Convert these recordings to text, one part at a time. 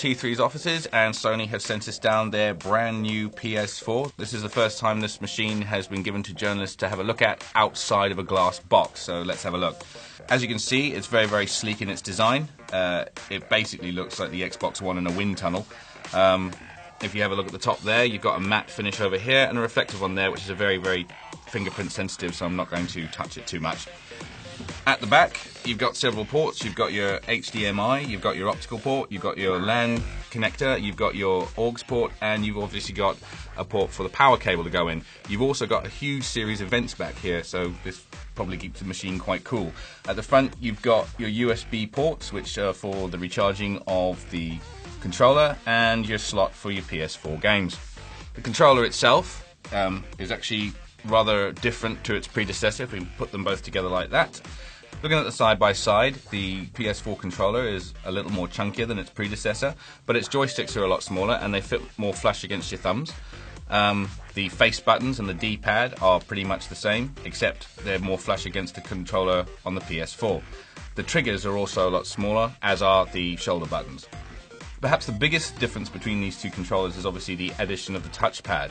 T3's offices, and Sony have sent us down their brand new PS4. This is the first time this machine has been given to journalists to have a look at outside of a glass box, so let's have a look. As you can see, it's very, very sleek in its design. It basically looks like the Xbox One in a wind tunnel. If you have a look at the top there, you've got a matte finish over here and a reflective one there, which is a very, very fingerprint sensitive, so I'm not going to touch it too much. At the back, you've got several ports. You've got your HDMI, you've got your optical port, you've got your LAN connector, you've got your AUX port, and you've obviously got a port for the power cable to go in. You've also got a huge series of vents back here, so this probably keeps the machine quite cool. At the front, you've got your USB ports, which are for the recharging of the controller, and your slot for your PS4 games. The controller itself is actually rather different to its predecessor if we put them both together like that. Looking at the side-by-side, the PS4 controller is a little more chunkier than its predecessor, but its joysticks are a lot smaller and they fit more flush against your thumbs. The face buttons and the D-pad are pretty much the same, except they're more flush against the controller on the PS4. The triggers are also a lot smaller, as are the shoulder buttons. Perhaps the biggest difference between these two controllers is obviously the addition of the touchpad,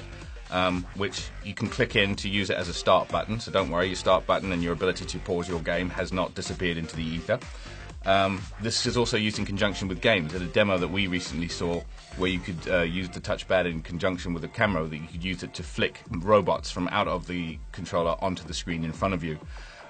which you can click in to use it as a start button, so don't worry, your start button and your ability to pause your game has not disappeared into the ether. This is also used in conjunction with games. At a demo that we recently saw where you could use the touchpad in conjunction with a camera, that you could use it to flick robots from out of the controller onto the screen in front of you.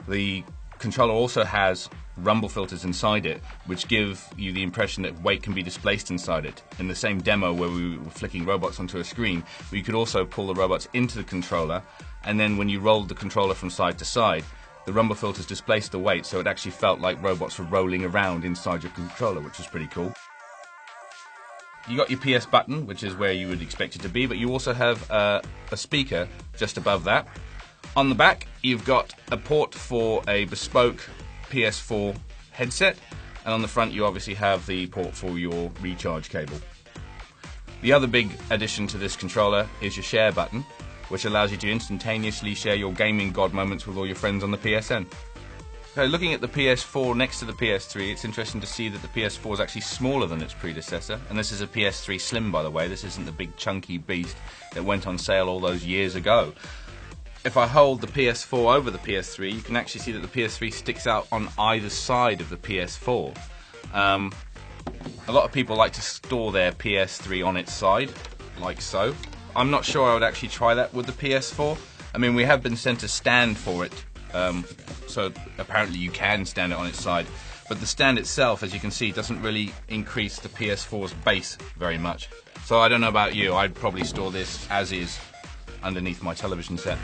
The controller also has rumble filters inside it, which give you the impression that weight can be displaced inside it. In the same demo where we were flicking robots onto a screen, we could also pull the robots into the controller, and then when you rolled the controller from side to side, the rumble filters displaced the weight, so it actually felt like robots were rolling around inside your controller, which was pretty cool. You got your PS button, which is where you would expect it to be, but you also have a speaker just above that. On the back, you've got a port for a bespoke PS4 headset, and on the front you obviously have the port for your recharge cable. The other big addition to this controller is your share button, which allows you to instantaneously share your gaming god moments with all your friends on the PSN. So looking at the PS4 next to the PS3, it's interesting to see that the PS4 is actually smaller than its predecessor, and this is a PS3 Slim, by the way. This isn't the big chunky beast that went on sale all those years ago. If I hold the PS4 over the PS3, you can actually see that the PS3 sticks out on either side of the PS4. A lot of people like to store their PS3 on its side, like so. I'm not sure I would actually try that with the PS4. I mean, we have been sent a stand for it, so apparently you can stand it on its side. But the stand itself, as you can see, doesn't really increase the PS4's base very much. So I don't know about you, I'd probably store this as is underneath my television set.